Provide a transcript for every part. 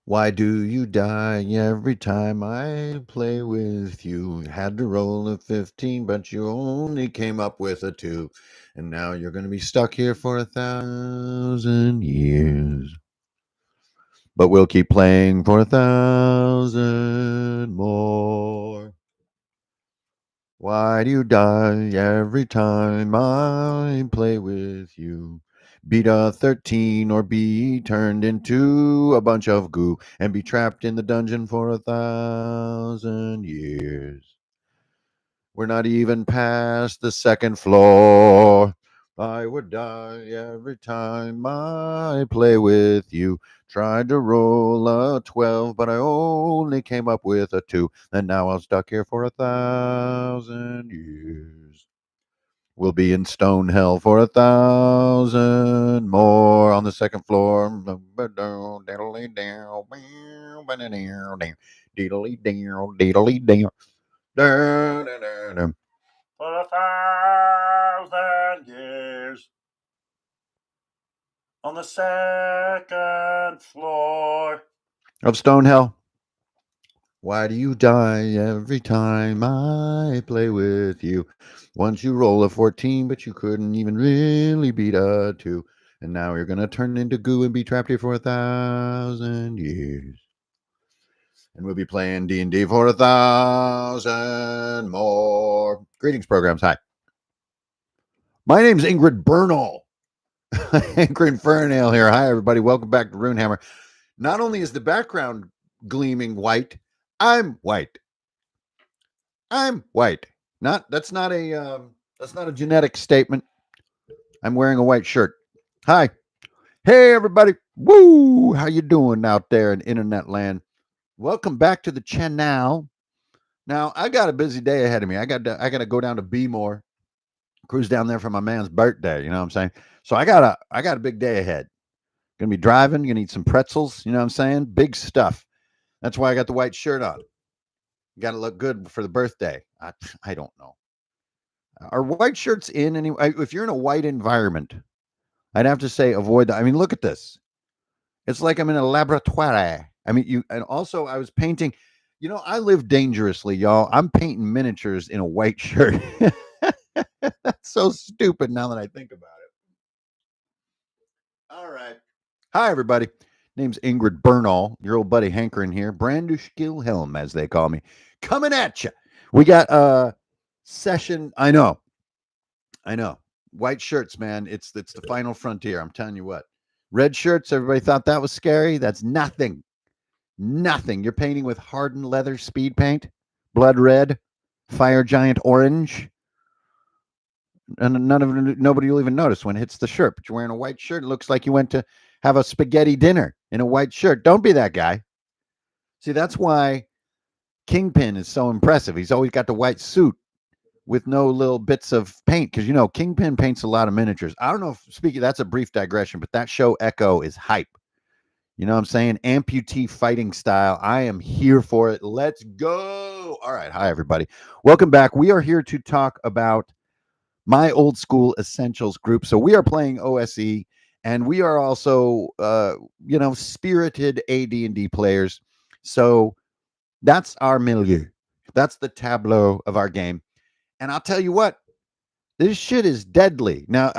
Why do you die every time I play with you? Had to roll a 15, but you only came up with a 2. And now you're going to be stuck here for 1,000 years. But we'll keep playing for 1,000 more. Why do you die every time I play with you? Beat a 13 or be turned into a bunch of goo and be trapped in the dungeon for 1,000 years. We're not even past the second floor. I would die every time I play with you. Tried to roll a 12, but I only came up with a 2. And now I'm stuck here for 1,000 years. We'll be in stone hell for 1,000 more on the second floor. For 1,000 years on the second floor of stone hell. Why do you die every time I play with you? Once you roll a 14, but you couldn't even really beat a 2. And now you're going to turn into goo and be trapped here for 1,000 years. And we'll be playing D&D for 1,000 more. Greetings, programs. Hi. My name's Ingrid Bernal. Ingrid Fernale here. Hi, everybody. Welcome back to Runehammer. Not only is the background gleaming white, I'm white. I'm white. That's not a genetic statement. I'm wearing a white shirt. Hi. Hey everybody. Woo! How you doing out there in internet land? Welcome back to the channel. Now, I got a busy day ahead of me. I got to go down to Bmore, cruise down there for my man's birthday, you know what I'm saying? So I got a big day ahead. Going to be driving, going to eat some pretzels, you know what I'm saying? Big stuff. That's why I got the white shirt on. Got to look good for the birthday. I don't know. Are white shirts in any? If you're in a white environment, I'd have to say avoid that. I mean, look at this. It's like I'm in a laboratoire. I mean, and also I was painting. You know, I live dangerously, y'all. I'm painting miniatures in a white shirt. That's so stupid now that I think about it. All right. Hi, everybody. Name's Ingrid Bernal. Your old buddy Hankering here. Brandish Gilhelm, as they call me. Coming at you. We got a session. I know. White shirts, man. It's the final frontier. I'm telling you what. Red shirts, everybody thought that was scary. That's nothing. Nothing. You're painting with hardened leather speed paint, blood red, fire giant orange. And nobody will even notice when it hits the shirt. But you're wearing a white shirt. It looks like you went to have a spaghetti dinner in a white shirt. Don't be that guy. See, that's why Kingpin is so impressive. He's always got the white suit with no little bits of paint, because you know Kingpin paints a lot of miniatures. I don't know if speaking, that's a brief digression, but that show Echo is hype. You know what I'm saying? Amputee fighting style. I am here for it. Let's go. All right. Hi, everybody. Welcome back. We are here to talk about my old school essentials group. So we are playing OSE, and we are also spirited AD&D players. So that's our milieu. That's the tableau of our game. And I'll tell you what, this shit is deadly. Now,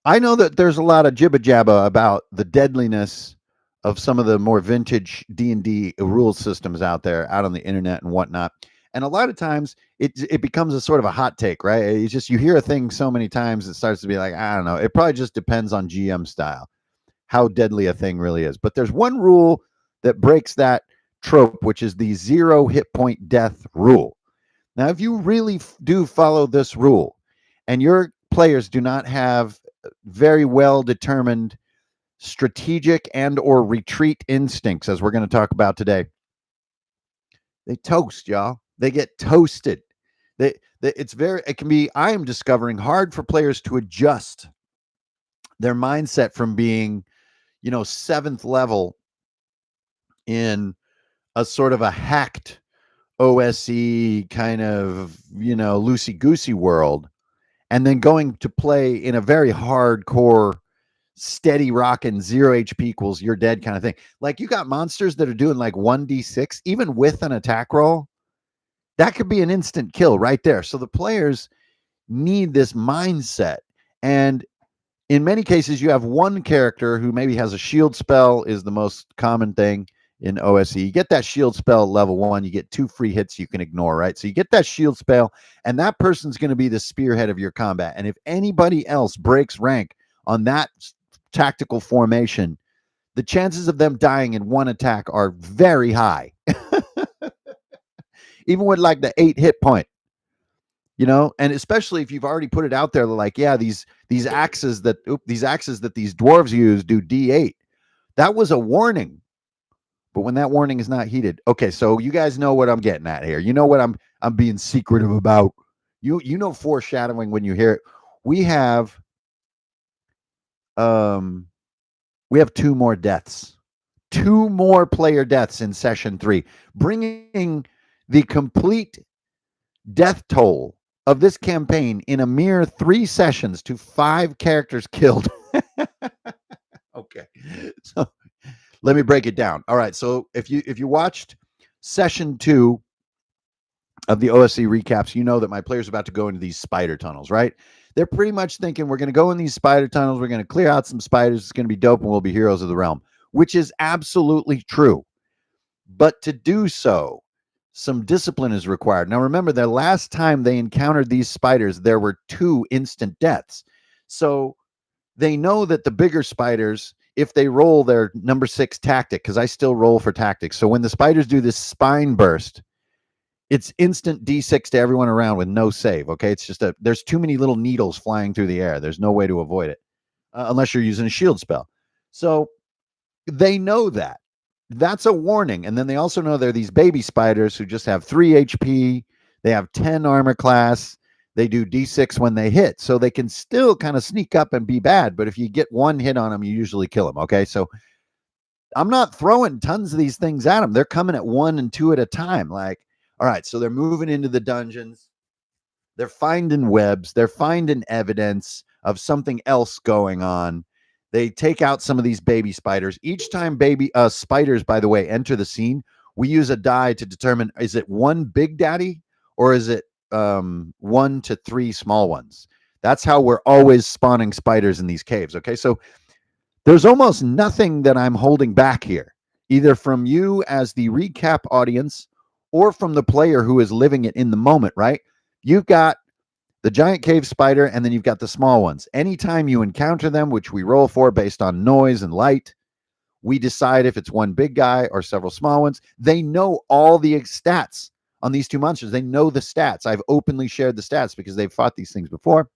I know that there's a lot of jibba jabba about the deadliness of some of the more vintage D&D rule systems out there, out on the internet and whatnot. And a lot of times it becomes a sort of a hot take, right? It's just, you hear a thing so many times, it starts to be like, I don't know. It probably just depends on GM style, how deadly a thing really is. But there's one rule that breaks that trope, which is the 0 hit point death rule. Now, if you really do follow this rule and your players do not have very well determined strategic and or retreat instincts, as we're going to talk about today, they toast, y'all. They get toasted. It can be, I am discovering, hard for players to adjust their mindset from being, 7th level in a sort of a hacked OSE kind of, loosey-goosey world, and then going to play in a very hardcore steady rocking 0 HP equals you're dead kind of thing. Like you got monsters that are doing like 1d6, even with an attack roll. That could be an instant kill right there. So the players need this mindset. And in many cases, you have one character who maybe has a shield spell, is the most common thing in OSE. You get that shield spell level 1, you get 2 free hits you can ignore, right? So you get that shield spell, and that person's going to be the spearhead of your combat. And if anybody else breaks rank on that tactical formation, the chances of them dying in one attack are very high. Even with like the 8 hit point. And especially if you've already put it out there, like, yeah, these axes that these dwarves use do D8. That was a warning. But when that warning is not heeded, okay, so you guys know what I'm getting at here. You know what I'm being secretive about. You know foreshadowing when you hear it. We have 2 more deaths. 2 more player deaths in session 3, bringing the complete death toll of this campaign in a mere 3 sessions to 5 characters killed. Okay. So let me break it down. All right. So if you watched session 2 of the OSE recaps, you know that my players are about to go into these spider tunnels, right? They're pretty much thinking we're going to go in these spider tunnels. We're going to clear out some spiders. It's going to be dope and we'll be heroes of the realm, which is absolutely true. But to do so, some discipline is required. Now, remember, the last time they encountered these spiders, there were 2 instant deaths. So they know that the bigger spiders, if they roll their number 6 tactic, because I still roll for tactics. So when the spiders do this spine burst, it's instant D6 to everyone around with no save. Okay. It's just there's too many little needles flying through the air. There's no way to avoid it unless you're using a shield spell. So they know that. That's a warning. And then they also know there are these baby spiders who just have 3 HP. They have 10 armor class. They do D6 when they hit. So they can still kind of sneak up and be bad. But if you get 1 hit on them, you usually kill them. Okay. So I'm not throwing tons of these things at them. They're coming at 1 and 2 at a time. Like, all right. So they're moving into the dungeons. They're finding webs. They're finding evidence of something else going on. They take out some of these baby spiders. Each time baby spiders, by the way, enter the scene, we use a die to determine, is it 1 big daddy or is it 1 to 3 small ones? That's how we're always spawning spiders in these caves. Okay. So there's almost nothing that I'm holding back here, either from you as the recap audience or from the player who is living it in the moment, right? You've got the giant cave spider, and then you've got the small ones. Anytime you encounter them, which we roll for based on noise and light, we decide if it's 1 big guy or several small ones. They know all the stats on these 2 monsters. They know the stats. I've openly shared the stats because they've fought these things before.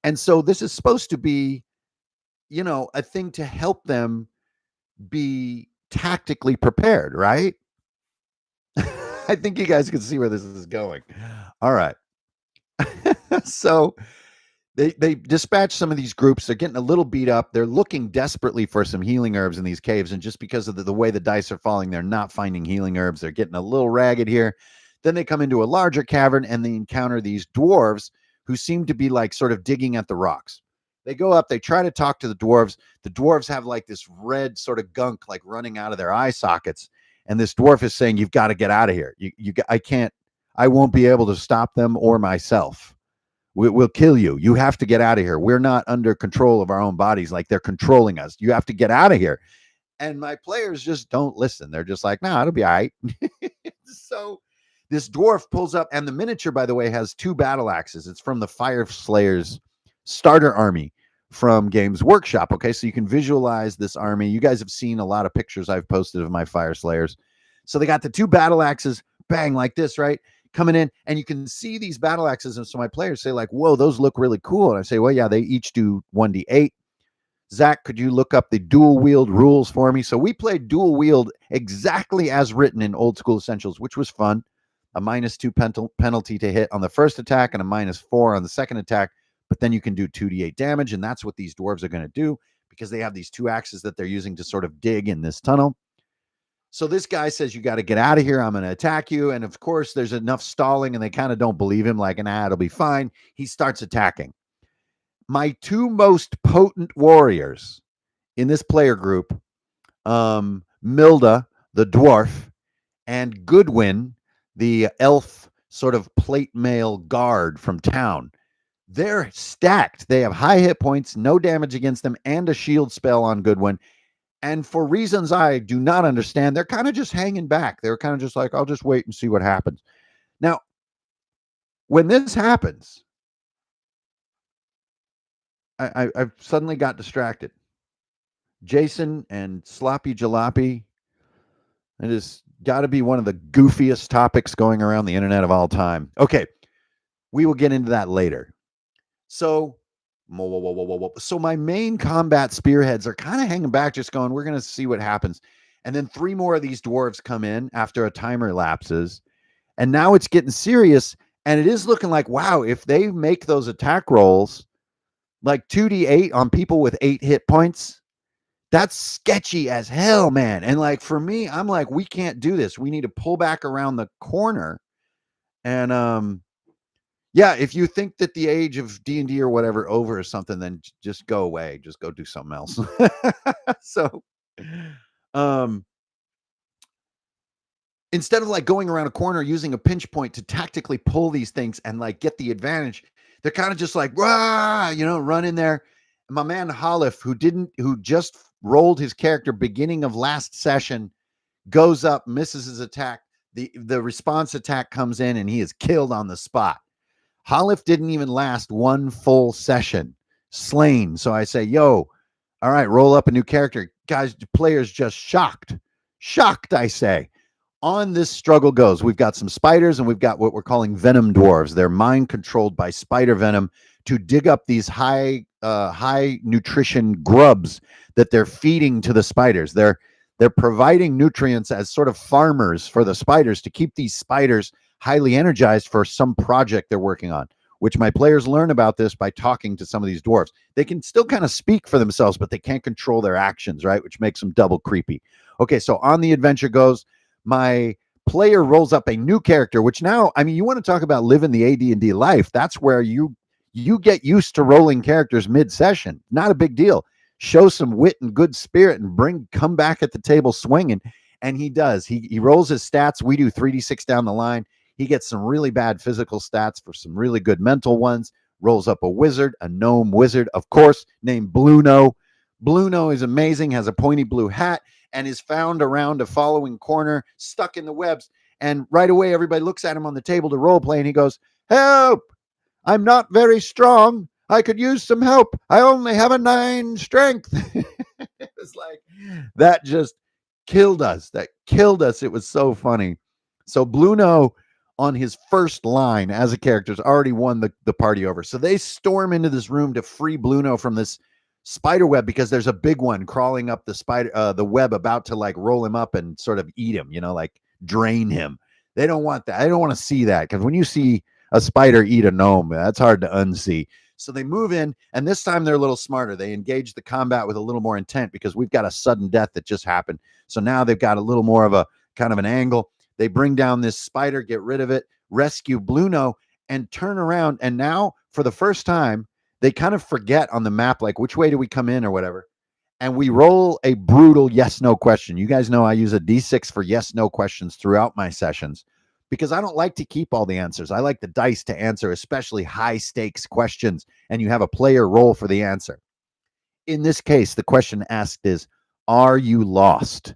And so this is supposed to be, a thing to help them be tactically prepared, right? I think you guys can see where this is going. All right. So they dispatch some of these groups. They're getting a little beat up. They're looking desperately for some healing herbs in these caves. And just because of the way the dice are falling, they're not finding healing herbs. They're getting a little ragged here. Then they come into a larger cavern and they encounter these dwarves who seem to be like sort of digging at the rocks. They go up, they try to talk to the dwarves. The dwarves have like this red sort of gunk like running out of their eye sockets. And this dwarf is saying, you've got to get out of here. I won't be able to stop them or myself. We'll kill you. You have to get out of here. We're not under control of our own bodies. Like they're controlling us. You have to get out of here. And my players just don't listen. They're just like, nah, it'll be all right. So this dwarf pulls up, and the miniature, by the way, has 2 battle axes. It's from the Fire Slayers starter army from Games Workshop. Okay, so you can visualize this army. You guys have seen a lot of pictures I've posted of my Fire Slayers. So they got the 2 battle axes, bang, like this, right? Coming in, and you can see these battle axes. And so my players say like, whoa, those look really cool. And I say, well, yeah, they each do 1d8. Zach, could you look up the dual wield rules for me? So we played dual wield exactly as written in Old School Essentials, which was fun. A -2 penalty to hit on the first attack and a -4 on the second attack. But then you can do 2d8 damage. And that's what these dwarves are going to do because they have these 2 axes that they're using to sort of dig in this tunnel. So this guy says, you got to get out of here. I'm going to attack you. And of course, there's enough stalling and they kind of don't believe him. Like, nah, it'll be fine. He starts attacking. my two most potent warriors in this player group, Milda, the dwarf, and Goodwin, the elf sort of plate mail guard from town. They're stacked. They have high hit points, no damage against them, and a shield spell on Goodwin. And for reasons I do not understand, they're kind of just hanging back. They're kind of just like, I'll just wait and see what happens. Now, when this happens, I've suddenly got distracted. Jason and Sloppy Jalopy, it has got to be one of the goofiest topics going around the internet of all time. Okay, we will get into that later. So my main combat spearheads are kind of hanging back, just going, we're going to see what happens. And then 3 more of these dwarves come in after a timer lapses. And now it's getting serious. And it is looking like, wow, if they make those attack rolls, like 2d8 on people with 8 hit points, that's sketchy as hell, man. And like, for me, I'm like, we can't do this. We need to pull back around the corner. And, yeah, if you think that the age of D&D or whatever over or something, then just go away. Just go do something else. So, instead of like going around a corner using a pinch point to tactically pull these things and like get the advantage, they're kind of just like, rah, run in there. And my man Holliff, who just rolled his character beginning of last session, goes up, misses his attack. The response attack comes in and he is killed on the spot. Holliff didn't even last 1 full session, slain. So I say, yo, all right, roll up a new character. Guys, players just shocked. Shocked, I say. On this struggle goes. We've got some spiders and we've got what we're calling venom dwarves. They're mind controlled by spider venom to dig up these high nutrition grubs that they're feeding to the spiders. They're providing nutrients as sort of farmers for the spiders to keep these spiders highly energized for some project they're working on, which my players learn about this by talking to some of these dwarves. They can still kind of speak for themselves, but they can't control their actions, right? Which makes them double creepy. Okay, so on the adventure goes, my player rolls up a new character, which now, I mean, you want to talk about living the AD&D life. That's where you get used to rolling characters mid-session. Not a big deal. Show some wit and good spirit and come back at the table swinging. And he does. He rolls his stats. We do 3d6 down the line. He gets some really bad physical stats for some really good mental ones. Rolls up a wizard, a gnome wizard, of course, named Bluno. Bluno is amazing, has a pointy blue hat, and is found around a following corner, stuck in the webs. And right away, everybody looks at him on the table to role play, and he goes, "Help! I'm not very strong. I could use some help. I only have a 9 strength." It's like, that just killed us. That killed us. It was so funny. So Bluno, on his first line as a character, has already won the party over. So they storm into this room to free Bluno from this spider web because there's a big one crawling up the web, about to like roll him up and sort of eat him, like drain him. They don't want that. I don't want to see that, because when you see a spider eat a gnome, that's hard to unsee. So they move in, and this time they're a little smarter. They engage the combat with a little more intent because we've got a sudden death that just happened. So now they've got a little more of a kind of an angle. They bring down this spider, get rid of it, rescue Bluno, and turn around. And now, for the first time, they kind of forget on the map, like, which way do we come in or whatever. And we roll a brutal yes-no question. You guys know I use a D6 for yes-no questions throughout my sessions because I don't like to keep all the answers. I like the dice to answer, especially high-stakes questions, and you have a player roll for the answer. In this case, the question asked is, are you lost?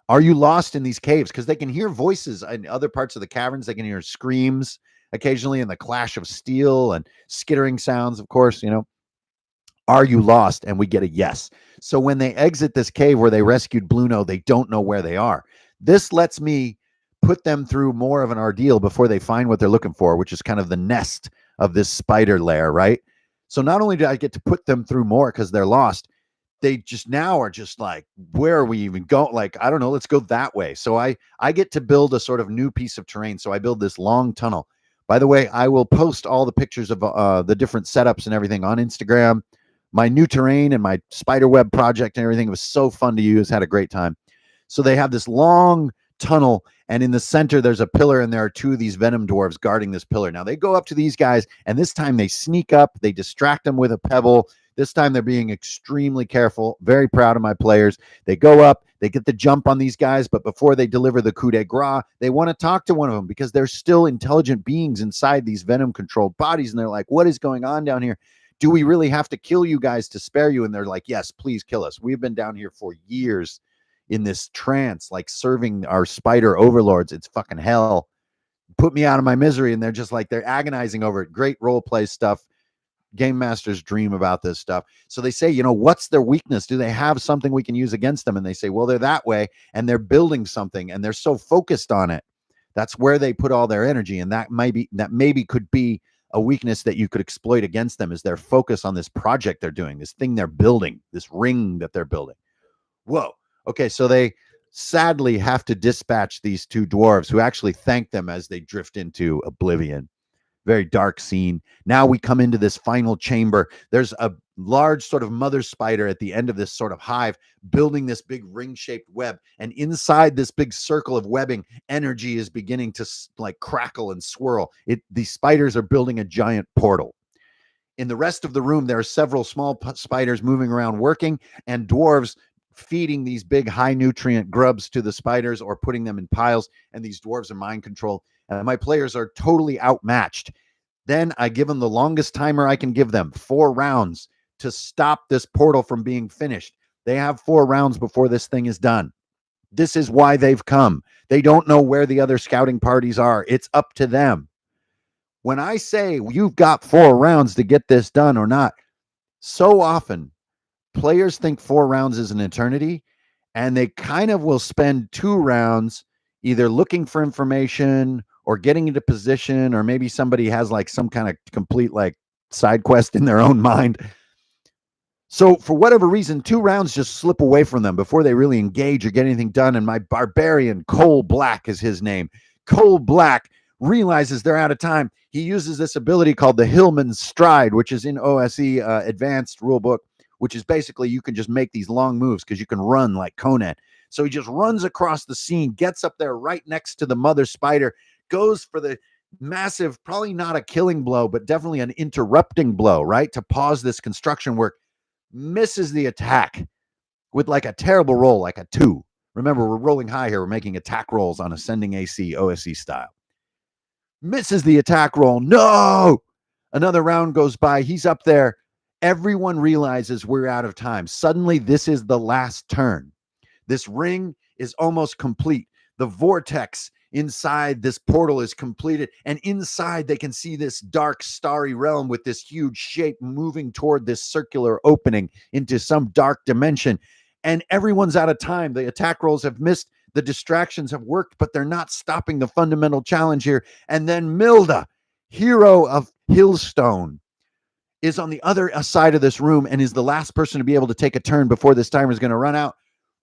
Are you lost in these caves? Because they can hear voices in other parts of the caverns. They can hear screams occasionally and the clash of steel and skittering sounds, of course, Are you lost? And we get a yes. So when they exit this cave where they rescued Bluno, they don't know where they are. This lets me put them through more of an ordeal before they find what they're looking for, which is kind of the nest of this spider lair, right? So not only do I get to put them through more because they're lost, they just now are just like, where are we even going? Like, I don't know, let's go that way. So I get to build a sort of new piece of terrain. So I build this long tunnel. By the way, I will post all the pictures of the different setups and everything on Instagram. My new terrain and my spiderweb project and everything was so fun to use. Had a great time. So they have this long tunnel, And in the center, there's a pillar, and there are two of these venom dwarves guarding this pillar. Now they go up to these guys, and this time they sneak up, they distract them with a pebble. This time they're being extremely careful. Very proud of my players. They go up, they get the jump on these guys, but before they deliver the coup de grace, they want to talk to one of them because they're still intelligent beings inside these venom-controlled bodies, and they're like, what is going on down here? Do we really have to kill you guys to spare you? And they're like, yes, please kill us. We've been down here for years in this trance, like serving our spider overlords. It's fucking hell. Put me out of my misery. And they're just like, they're agonizing over it. Great role play stuff. Game masters dream about this stuff. So they say, what's their weakness? Do they have something we can use against them? And they say, well, they're that way, and they're building something, and they're so focused on it. That's where they put all their energy. And that maybe could be a weakness that you could exploit against them, is their focus on this project they're doing, this thing they're building, this ring that they're building. Whoa. Okay, so they sadly have to dispatch these two dwarves, who actually thank them as they drift into oblivion. Very dark scene. Now we come into this final chamber. There's a large sort of mother spider at the end of this sort of hive, building this big ring-shaped web. And inside this big circle of webbing, energy is beginning to like crackle and swirl. These spiders are building a giant portal. In the rest of the room, there are several small spiders moving around working, and dwarves feeding these big high nutrient grubs to the spiders or putting them in piles. And these dwarves are mind controlled. And my players are totally outmatched. Then I give them the longest timer I can give them, 4 rounds, to stop this portal from being finished. They have 4 rounds before this thing is done. This is why they've come. They don't know where the other scouting parties are. It's up to them. When I say you've got 4 rounds to get this done or not, so often players think 4 rounds is an eternity, and they kind of will spend 2 rounds either looking for information or getting into position, or maybe somebody has like some kind of complete like side quest in their own mind. So for whatever reason, 2 rounds just slip away from them before they really engage or get anything done. And my barbarian, Cole Black is his name. Cole Black realizes they're out of time. He uses this ability called the Hillman's Stride, which is in OSE advanced rulebook, which is basically you can just make these long moves because you can run like Conan. So he just runs across the scene, gets up there right next to the mother spider, goes for the massive, probably not a killing blow, but definitely an interrupting blow, right? To pause this construction work, misses the attack with like a terrible roll, like a 2. Remember, we're rolling high here. We're making attack rolls on ascending AC, OSE style. Misses the attack roll. No! Another round goes by. He's up there. Everyone realizes we're out of time. Suddenly, this is the last turn. This ring is almost complete. The vortex inside this portal is completed, and inside they can see this dark starry realm with this huge shape moving toward this circular opening into some dark dimension. And everyone's out of time. The attack rolls have missed, the distractions have worked, but they're not stopping the fundamental challenge here. And then Milda, hero of Hillstone, is on the other side of this room and is the last person to be able to take a turn before this timer is going to run out.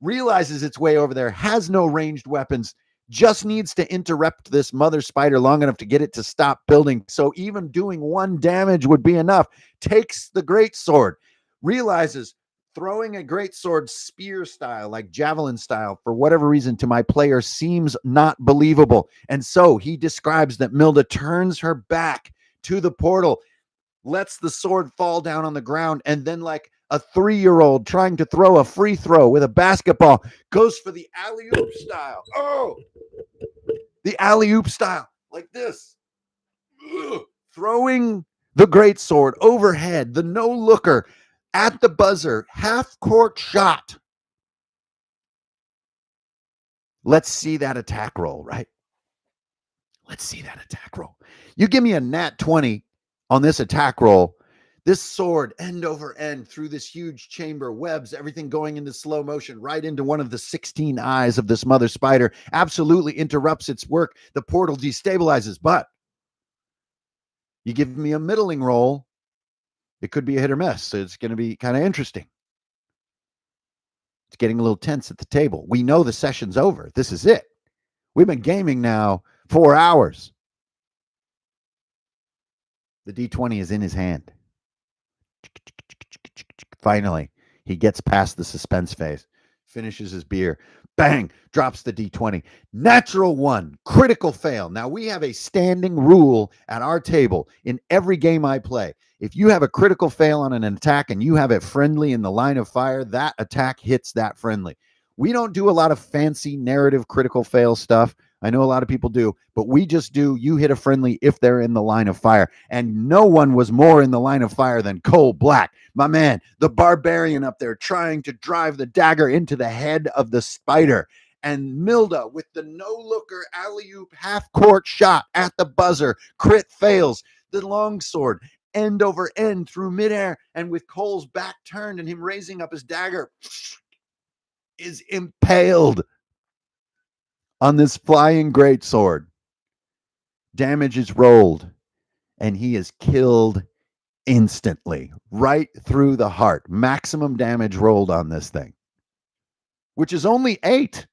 Realizes its way over there, has no ranged weapons, just needs to interrupt this mother spider long enough to get it to stop building. So even doing 1 damage would be enough. Takes the greatsword, realizes throwing a greatsword spear style, like javelin style, for whatever reason to my player seems not believable. And so he describes that Milda turns her back to the portal, lets the sword fall down on the ground, and then like a 3-year-old trying to throw a free throw with a basketball, goes for the alley-oop style. Oh, the alley-oop style, like this. Ugh. Throwing the greatsword overhead, the no-looker at the buzzer, half-court shot. Let's see that attack roll, right? Let's see that attack roll. You give me a nat 20 on this attack roll, this sword end over end through this huge chamber, webs, everything going into slow motion right into one of the 16 eyes of this mother spider, absolutely interrupts its work. The portal destabilizes, but you give me a middling roll, it could be a hit or miss. So it's going to be kind of interesting. It's getting a little tense at the table. We know the session's over. This is it. We've been gaming now 4 hours. The D20 is in his hand. Finally, he gets past the suspense phase. finishes his beer, bang, drops the D20. Natural one, critical fail. Now, we have a standing rule at our table in every game I play. If you have a critical fail on an attack and you have it friendly in the line of fire, that attack hits that friendly. We don't do a lot of fancy narrative critical fail stuff. I know a lot of people do, but we just do you hit a friendly if they're in the line of fire. And no one was more in the line of fire than Cole Black, my man, the barbarian up there trying to drive the dagger into the head of the spider. And Milda with the no-looker alley-oop half-court shot at the buzzer, crit fails. The longsword end over end through midair, and with Cole's back turned and him raising up his dagger, is impaled on this flying greatsword. Damage is rolled, and he is killed instantly, right through the heart. Maximum damage rolled on this thing, which is only 8.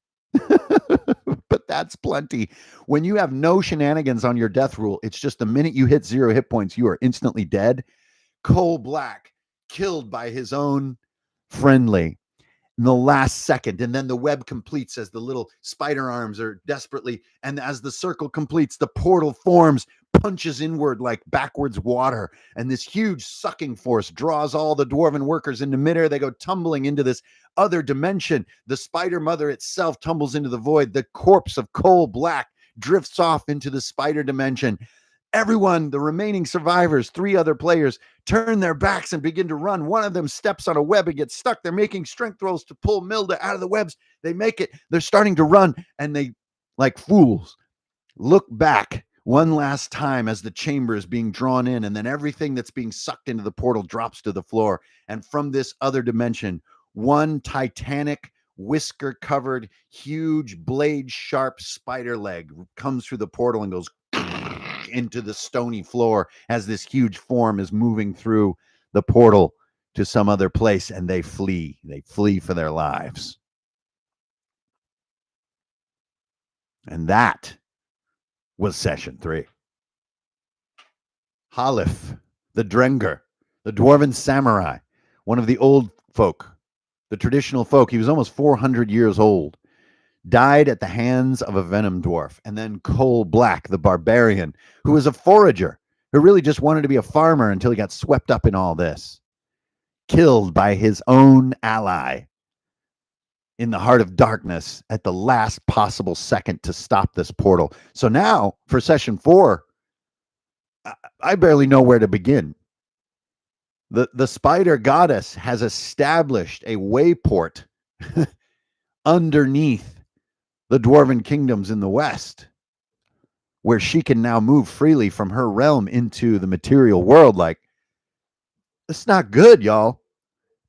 But that's plenty. When you have no shenanigans on your death rule, it's just the minute you hit 0 hit points, you are instantly dead. Cole Black killed by his own friendly in the last second, and then the web completes as the little spider arms are desperately, and as the circle completes, the portal forms, punches inward like backwards water, and this huge sucking force draws all the dwarven workers into midair. They go tumbling into this other dimension. The spider mother itself tumbles into the void. The corpse of Cole Black drifts off into the spider dimension. Everyone, the remaining survivors, 3 other players, turn their backs and begin to run. One of them steps on a web and gets stuck. They're making strength rolls to pull Milda out of the webs. They make it. They're starting to run, and they, like fools, look back one last time as the chamber is being drawn in, and then everything that's being sucked into the portal drops to the floor. And from this other dimension, one titanic, whisker-covered, huge, blade-sharp spider leg comes through the portal and goes into the stony floor as this huge form is moving through the portal to some other place, and they flee. They flee for their lives. And that was session 3. Halif, the Drenger, the dwarven samurai, one of the old folk, the traditional folk. He was almost 400 years old. Died at the hands of a venom dwarf. And then Cole Black, the barbarian, who was a forager, who really just wanted to be a farmer until he got swept up in all this. Killed by his own ally in the heart of darkness at the last possible second to stop this portal. So now, for session 4, I barely know where to begin. The spider goddess has established a wayport underneath the dwarven kingdoms in the west, where she can now move freely from her realm into the material world. Like, it's not good, y'all.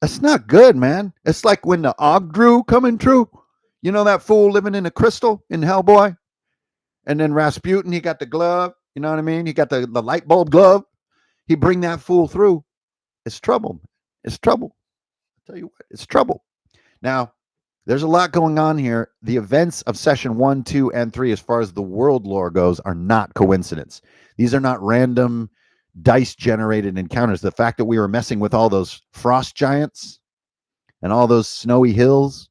It's not good, man. It's like when the Ogdru coming true. You know that fool living in a crystal in Hellboy? And then Rasputin, he got the glove. You know what I mean? He got the light bulb glove. He bring that fool through. It's trouble. It's trouble. I tell you what, it's trouble. Now, there's a lot going on here. The events of session 1, 2, and 3, as far as the world lore goes, are not coincidence. These are not random dice-generated encounters. The fact that we were messing with all those frost giants and all those snowy hills,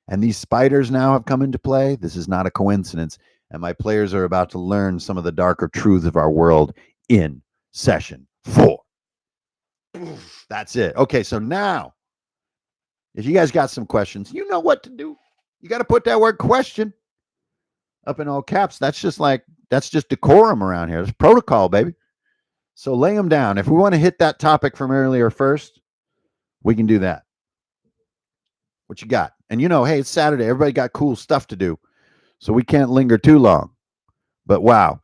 and these spiders now have come into play, this is not a coincidence. And my players are about to learn some of the darker truths of our world in session 4. That's it. Okay, so now, if you guys got some questions, you know what to do. You got to put that word question up in all caps. That's just decorum around here. There's protocol, baby. So lay them down. If we want to hit that topic from earlier first, we can do that. What you got? And hey, it's Saturday. Everybody got cool stuff to do. So we can't linger too long. But wow,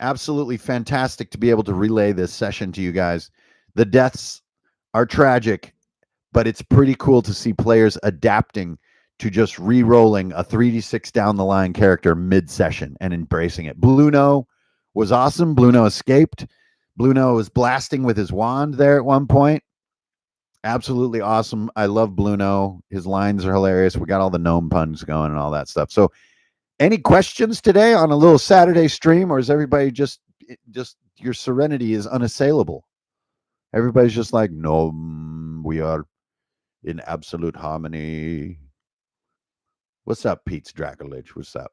absolutely fantastic to be able to relay this session to you guys. The deaths are tragic, but it's pretty cool to see players adapting to just re-rolling a 3d6 down the line character mid-session and embracing it. Bluno was awesome. Bluno escaped. Bluno was blasting with his wand there at one point. Absolutely awesome. I love Bluno. His lines are hilarious. We got all the gnome puns going and all that stuff. So any questions today on a little Saturday stream, or is everybody just your serenity is unassailable? Everybody's just like, no, we are in absolute harmony. What's up, Pete's Dracolich? What's up?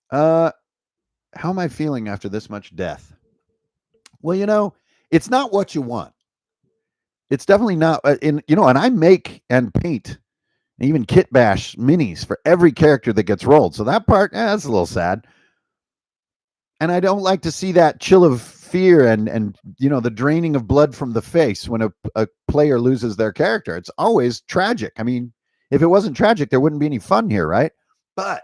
Uh, how am I feeling after this much death? Well, it's not what you want. It's definitely not. And I make and paint and even kit bash minis for every character that gets rolled. So that part, that's a little sad. And I don't like to see that chill of fear and the draining of blood from the face when a player loses their character. It's always tragic. I mean, if it wasn't tragic, there wouldn't be any fun here, right? But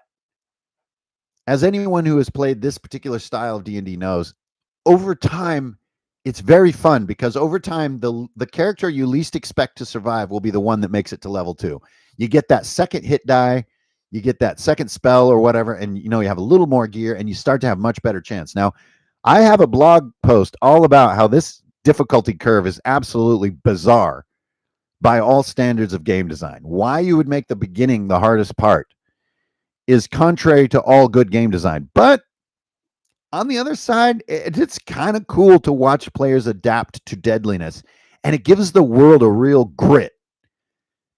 as anyone who has played this particular style of D&D knows, over time it's very fun because over time the character you least expect to survive will be the one that makes it to level 2. You get that second hit die, you get that second spell or whatever, and you have a little more gear and you start to have much better chance. Now, I have a blog post all about how this difficulty curve is absolutely bizarre by all standards of game design. Why you would make the beginning the hardest part is contrary to all good game design. But on the other side, it's kind of cool to watch players adapt to deadliness, and it gives the world a real grit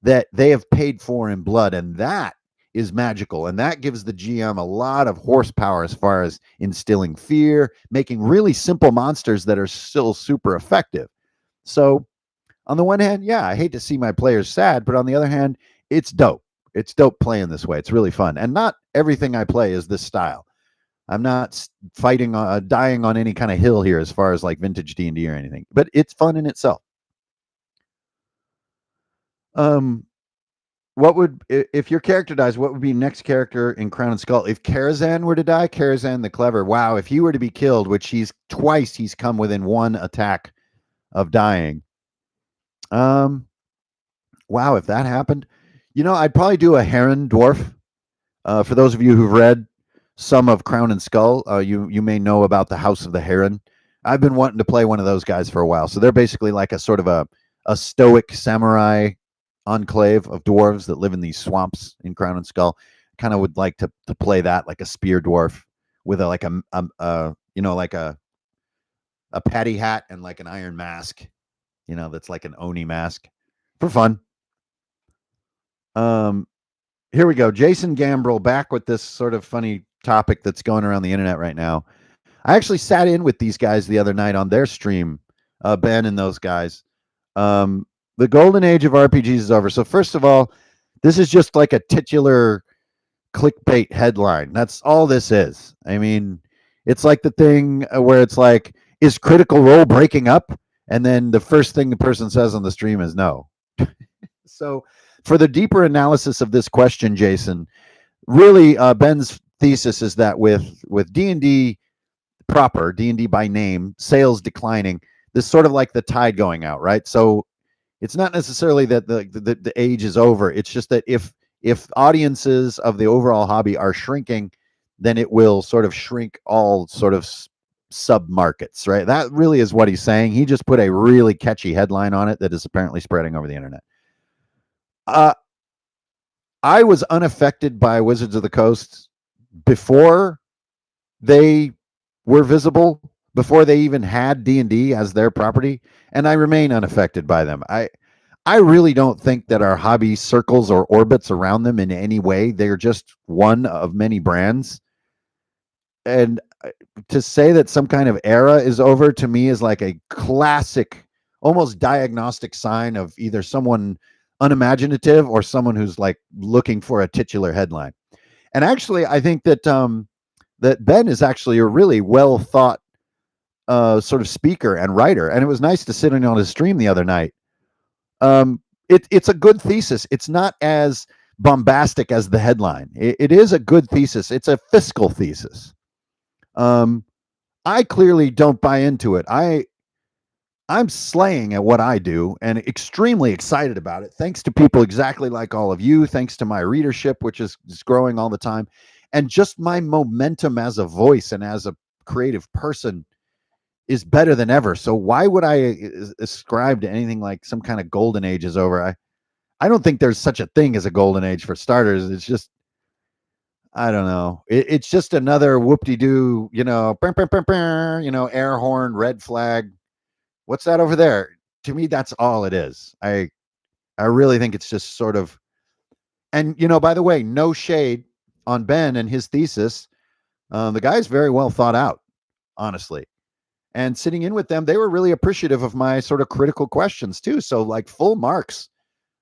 that they have paid for in blood, and that is magical, and that gives the GM a lot of horsepower as far as instilling fear, making really simple monsters that are still super effective. So on the one hand, yeah, I hate to see my players sad, but on the other hand, it's dope. It's dope playing this way. It's really fun, and not everything I play is this style. I'm not fighting, dying on any kind of hill here as far as like vintage D&D or anything, but it's fun in itself. What would, if your character dies, what would be next character in Crown and Skull? If Karazhan were to die, Karazhan the Clever, wow, if he were to be killed, which he's come within one attack of dying. Wow, if that happened, I'd probably do a Heron Dwarf. For those of you who've read some of Crown and Skull, you may know about the House of the Heron. I've been wanting to play one of those guys for a while. So they're basically like a sort of a stoic samurai enclave of dwarves that live in these swamps in Crown and Skull. Kind of would like to play that like a spear dwarf with like a patty hat and like an iron mask, that's like an Oni mask for fun. Here we go. Jason Gambrel back with this sort of funny topic that's going around the internet right now. I actually sat in with these guys the other night on their stream, Ben and those guys. The golden age of RPGs is over. So first of all, this is just like a titular clickbait headline. That's all this is. I mean, it's like the thing where it's like, is Critical Role breaking up? And then the first thing the person says on the stream is no. So for the deeper analysis of this question, Jason, really Ben's thesis is that with D&D proper, D&D by name, sales declining, this sort of like the tide going out, right? So it's not necessarily that the age is over. It's just that if audiences of the overall hobby are shrinking, then it will sort of shrink all sort of sub markets, right? That really is what he's saying. He just put a really catchy headline on it that is apparently spreading over the internet. I was unaffected by Wizards of the Coast before they were visible, before they even had D&D as their property, and I remain unaffected by them. I really don't think that our hobby circles or orbits around them in any way. They're just one of many brands. And to say that some kind of era is over to me is like a classic, almost diagnostic sign of either someone unimaginative or someone who's like looking for a titular headline. And actually, I think that that Ben is actually a really well thought sort of speaker and writer. And it was nice to sit in on his stream the other night. It's a good thesis. It's not as bombastic as the headline. It is a good thesis. It's a fiscal thesis. I clearly don't buy into it. I'm slaying at what I do and extremely excited about it. Thanks to people exactly like all of you. Thanks to my readership, which is growing all the time. And just my momentum as a voice and as a creative person is better than ever. So why would I ascribe to anything like some kind of golden age is over? I don't think there's such a thing as a golden age for starters. It's just, I don't know. It's just another whoop-de-doo, air horn, red flag. What's that over there? To me, that's all it is. I really think it's just sort of And, by the way, no shade on Ben and his thesis. The guy's very well thought out, honestly. And sitting in with them, they were really appreciative of my sort of critical questions too. So like full marks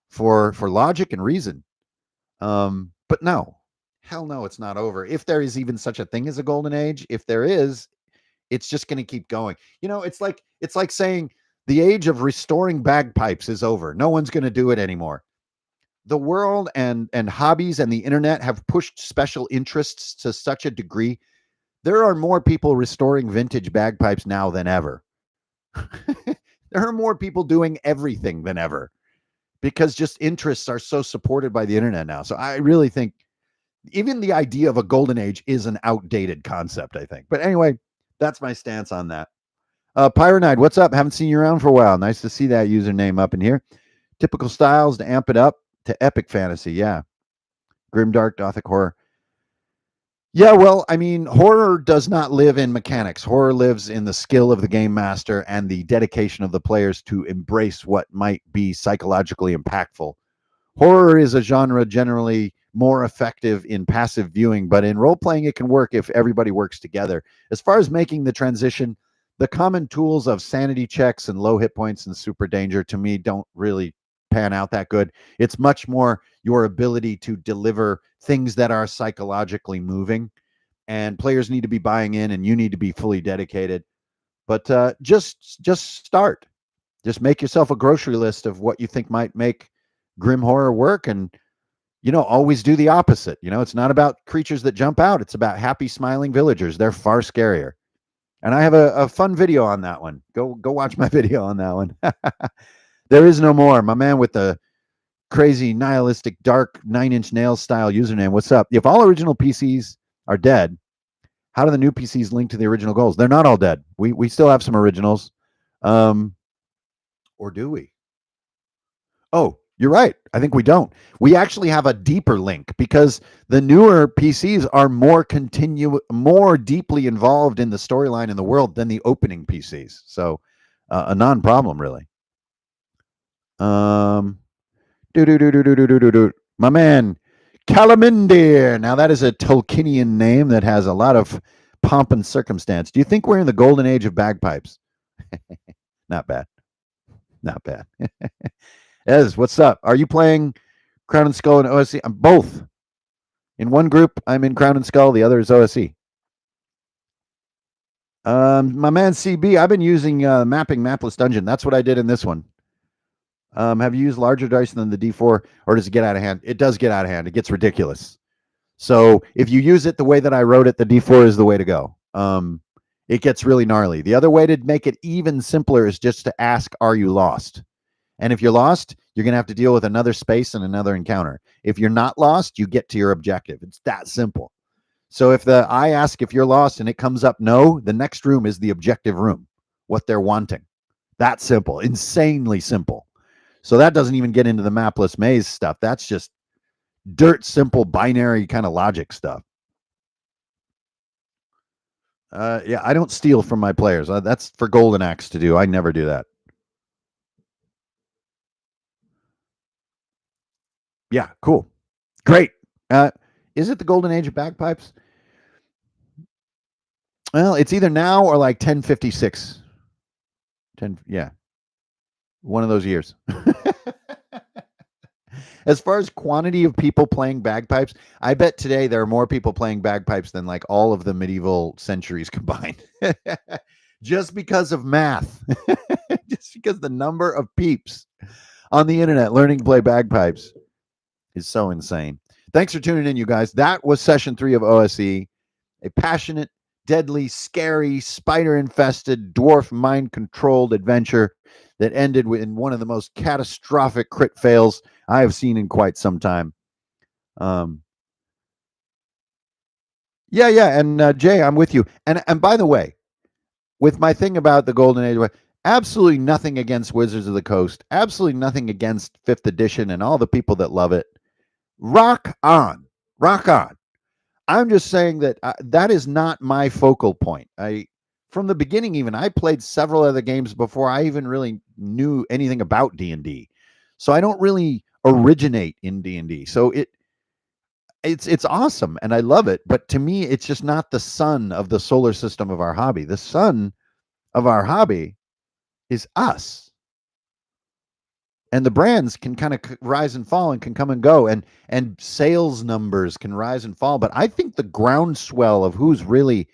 for logic and reason. But no, hell no, it's not over. If there is even such a thing as a golden age, if there is, it's just going to keep going. It's like saying the age of restoring bagpipes is over. No one's going to do it anymore. The world and hobbies and the internet have pushed special interests to such a degree. There are more people restoring vintage bagpipes now than ever. There are more people doing everything than ever because just interests are so supported by the internet now. So I really think even the idea of a golden age is an outdated concept, I think. But anyway, that's my stance on that. Pyronide, what's up? Haven't seen you around for a while. Nice to see that username up in here. Typical styles to amp it up to epic fantasy. Yeah. Grimdark, Gothic horror. Yeah, well, I mean, horror does not live in mechanics. Horror lives in the skill of the game master and the dedication of the players to embrace what might be psychologically impactful. Horror is a genre generally more effective in passive viewing, but in role-playing, it can work if everybody works together. As far as making the transition, the common tools of sanity checks and low hit points and super danger, to me, don't really pan out that good. It's much more your ability to deliver things that are psychologically moving, and players need to be buying in and you need to be fully dedicated. But just start. Just make yourself a grocery list of what you think might make grim horror work, and always do the opposite. It's not about creatures that jump out. It's about happy, smiling villagers. They're far scarier. And I have a fun video on that one. Go watch my video on that one. There is no more. My man with the crazy nihilistic dark 9-inch nails style username. What's up? If all original PCs are dead, how do the new PCs link to the original goals? They're not all dead. We still have some originals. Or do we? Oh, you're right. I think we don't. We actually have a deeper link because the newer PCs are more deeply involved in the storyline in the world than the opening PCs. So a non-problem, really. My man, Calamindir. Now that is a Tolkienian name that has a lot of pomp and circumstance. Do you think we're in the golden age of bagpipes? Not bad. Not bad. Ez, what's up? Are you playing Crown and Skull and OSE? I'm both. In one group, I'm in Crown and Skull. The other is OSE. My man CB, I've been using mapping mapless dungeon. That's what I did in this one. Have you used larger dice than the D4, or does it get out of hand? It does get out of hand. It gets ridiculous. So if you use it the way that I wrote it, the D4 is the way to go. It gets really gnarly. The other way to make it even simpler is just to ask, are you lost? And if you're lost, you're going to have to deal with another space and another encounter. If you're not lost, you get to your objective. It's that simple. So if I ask if you're lost and it comes up no, the next room is the objective room, what they're wanting. That simple, insanely simple. So that doesn't even get into the mapless maze stuff. That's just dirt simple binary kind of logic stuff. Yeah, I don't steal from my players. That's for Golden Axe to do. I never do that. Yeah, cool. Great. Is it the golden age of bagpipes? Well, it's either now or like 1056. 10, yeah. One of those years. As far as quantity of people playing bagpipes, I bet today there are more people playing bagpipes than like all of the medieval centuries combined. Just because of math. Just because the number of peeps on the internet learning to play bagpipes is so insane. Thanks for tuning in, you guys. That was session 3 of OSE, a passionate, deadly, scary, spider-infested, dwarf mind-controlled adventure that ended in one of the most catastrophic crit fails I have seen in quite some time. Yeah, and Jay, I'm with you. And by the way, with my thing about the Golden Age, absolutely nothing against Wizards of the Coast, absolutely nothing against 5th edition and all the people that love it. Rock on. Rock on. I'm just saying that that is not my focal point. From the beginning, even, I played several other games before I even really knew anything about D&D. So I don't really originate in D&D. So it's awesome and I love it. But to me, it's just not the sun of the solar system of our hobby. The sun of our hobby is us. And the brands can kind of rise and fall and can come and go, and sales numbers can rise and fall. But I think the groundswell of who's really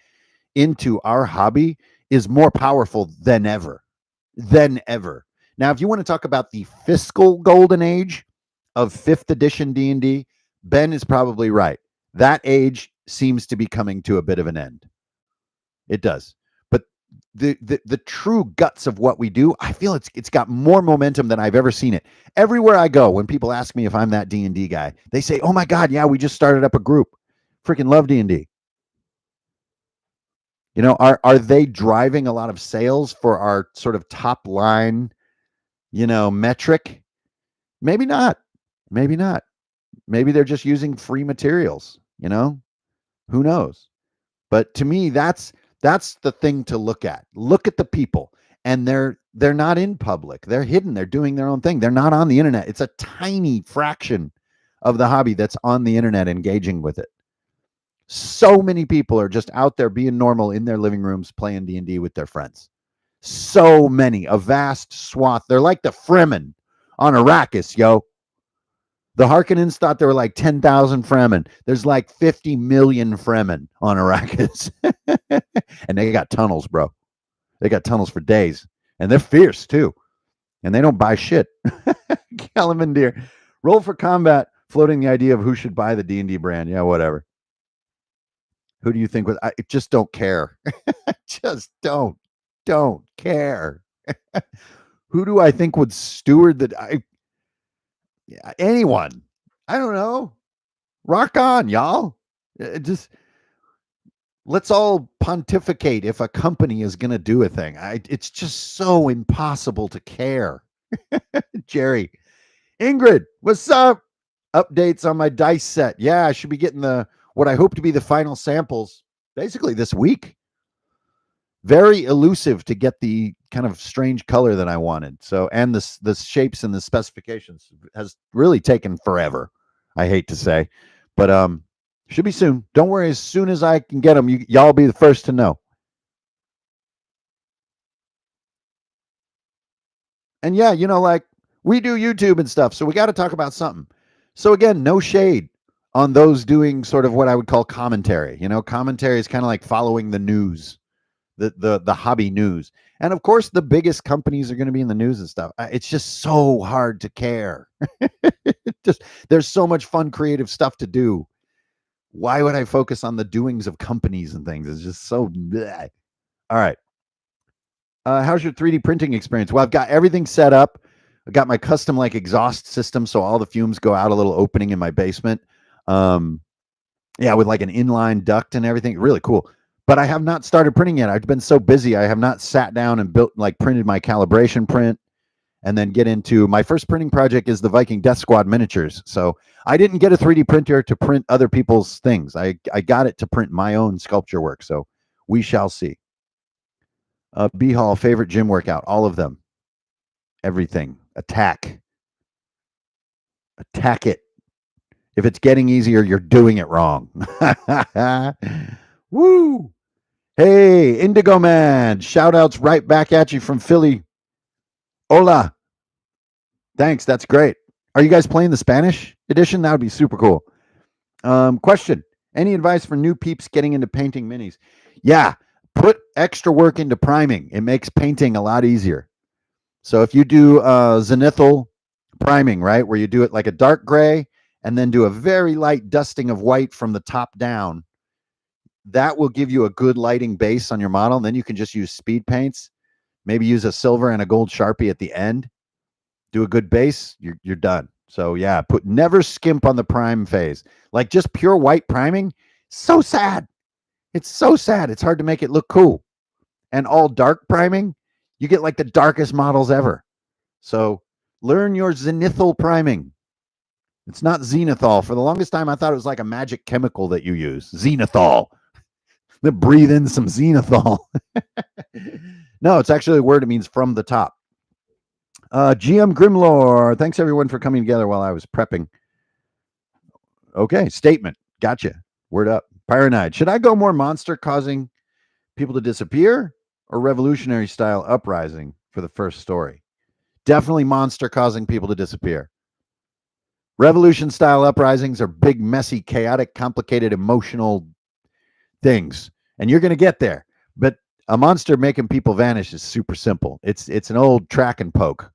into our hobby is more powerful than ever. Than ever. Now, if you want to talk about the fiscal golden age of 5th edition D&D, Ben is probably right. That age seems to be coming to a bit of an end. It does. But the true guts of what we do, I feel it's got more momentum than I've ever seen it. Everywhere I go, when people ask me if I'm that D&D guy, they say, "Oh my God, yeah, we just started up a group. Freaking love D&D." You know, are they driving a lot of sales for our sort of top line, metric? Maybe not. Maybe not. Maybe they're just using free materials, Who knows? But to me, that's the thing to look at. Look at the people. And they're not in public. They're hidden. They're doing their own thing. They're not on the internet. It's a tiny fraction of the hobby that's on the internet engaging with it. So many people are just out there being normal in their living rooms playing D&D with their friends. So many, a vast swath. They're like the Fremen on Arrakis, yo. The Harkonnens thought there were like 10,000 Fremen. There's like 50 million Fremen on Arrakis. And they got tunnels, bro. They got tunnels for days. And they're fierce, too. And they don't buy shit. Calamandir. Roll for combat, floating the idea of who should buy the D&D brand. Yeah, whatever. Who do you think I just don't care. Just don't care. Who do I think would steward anyone? I don't know. Rock on, y'all. Just let's all pontificate if a company is going to do a thing. It's just so impossible to care. Jerry. Ingrid, what's up? Updates on my dice set. Yeah, I should be getting what I hope to be the final samples basically this week. Very elusive to get the kind of strange color that I wanted. So, and the shapes and the specifications has really taken forever. I hate to say, but should be soon. Don't worry. As soon as I can get them, y'all be the first to know. And yeah, like we do YouTube and stuff, so we got to talk about something. So again, no shade on those doing sort of what I would call commentary. Commentary is kind of like following the news, the hobby news. And of course, the biggest companies are going to be in the news and stuff. It's just so hard to care. There's so much fun, creative stuff to do. Why would I focus on the doings of companies and things? It's just so bleh. All right. How's your 3D printing experience? Well, I've got everything set up. I got my custom exhaust system, so all the fumes go out a little opening in my basement. Yeah, with like an inline duct and everything. Really cool. But I have not started printing yet. I've been so busy. I have not sat down and printed my calibration print and then get into my first printing project is the Viking Death Squad miniatures. So I didn't get a 3D printer to print other people's things. I got it to print my own sculpture work. So we shall see. B Hall, favorite gym workout, all of them. Everything. Attack it. If it's getting easier, you're doing it wrong. Woo! Hey, Indigo Man. Shout outs right back at you from Philly. Hola. Thanks. That's great. Are you guys playing the Spanish edition? That would be super cool. Question. Any advice for new peeps getting into painting minis? Yeah. Put extra work into priming. It makes painting a lot easier. So if you do zenithal priming, right, where you do it like a dark gray and then do a very light dusting of white from the top down, that will give you a good lighting base on your model. And then you can just use speed paints, maybe use a silver and a gold Sharpie at the end, do a good base, you're done. So yeah, never skimp on the prime phase. Like just pure white priming, so sad. It's so sad. It's hard to make it look cool. And all dark priming, you get like the darkest models ever. So learn your zenithal priming. It's not zenithal. For the longest time, I thought it was like a magic chemical that you use. Zenithal. Then breathe in some zenithal. No, it's actually a word. It means from the top. GM Grimlore. Thanks everyone for coming together while I was prepping. Okay, statement. Gotcha. Word up. Pyronide. Should I go more monster causing people to disappear or revolutionary style uprising for the first story? Definitely monster causing people to disappear. Revolution style uprisings are big, messy, chaotic, complicated, emotional things, and you're going to get there. But a monster making people vanish is super simple. It's an old track and poke.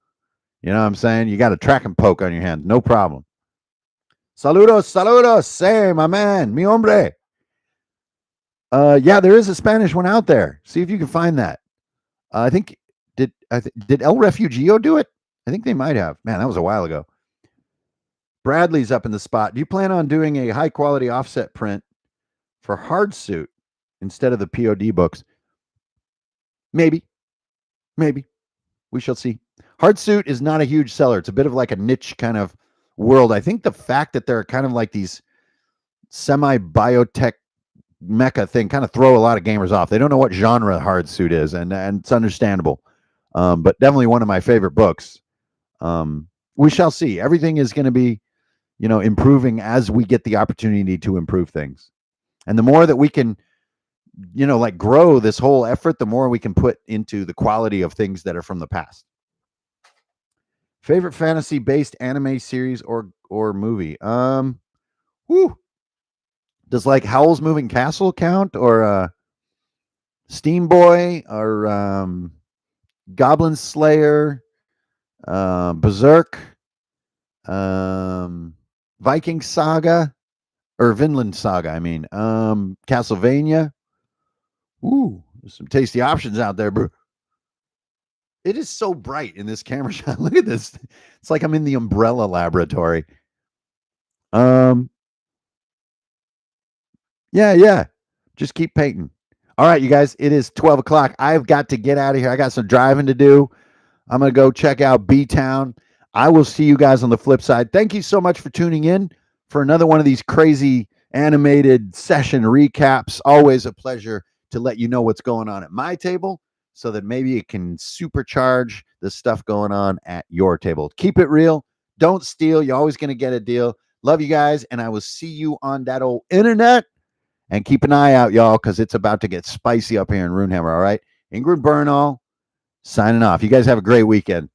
You know what I'm saying? You got a track and poke on your hand, no problem. Saludos, saludos, say my man, mi hombre. Yeah, there is a Spanish one out there. See if you can find that. I think did El Refugio do it? I think they might have. Man, that was a while ago. Bradley's up in the spot. Do you plan on doing a high quality offset print for hard suit instead of the POD books? Maybe, maybe. We shall see. Hard suit is not a huge seller. It's a bit of like a niche kind of world. I think the fact that there are kind of like these semi biotech mecha thing kind of throw a lot of gamers off. They don't know what genre hard suit is, and it's understandable. But definitely one of my favorite books. We shall see. Everything is going to be, improving as we get the opportunity to improve things. And the more that we can, like grow this whole effort, the more we can put into the quality of things that are from the past. Favorite fantasy based anime series or movie? Does like Howl's Moving Castle count, or Steam Boy, or Goblin Slayer, Berserk, Viking Saga, or Vinland Saga? I mean, Castlevania. Ooh, there's some tasty options out there, bro. It is so bright in this camera shot. Look at this. It's like I'm in the Umbrella Laboratory. Yeah. Just keep painting. All right, you guys, it is 12 o'clock. I've got to get out of here. I got some driving to do. I'm going to go check out B-Town. I will see you guys on the flip side. Thank you so much for tuning in for another one of these crazy animated session recaps. Always a pleasure to let you know what's going on at my table so that maybe it can supercharge the stuff going on at your table. Keep it real. Don't steal. You're always going to get a deal. Love you guys, and I will see you on that old internet. And keep an eye out, y'all, because it's about to get spicy up here in Runehammer, all right? Ingrid Bernal signing off. You guys have a great weekend.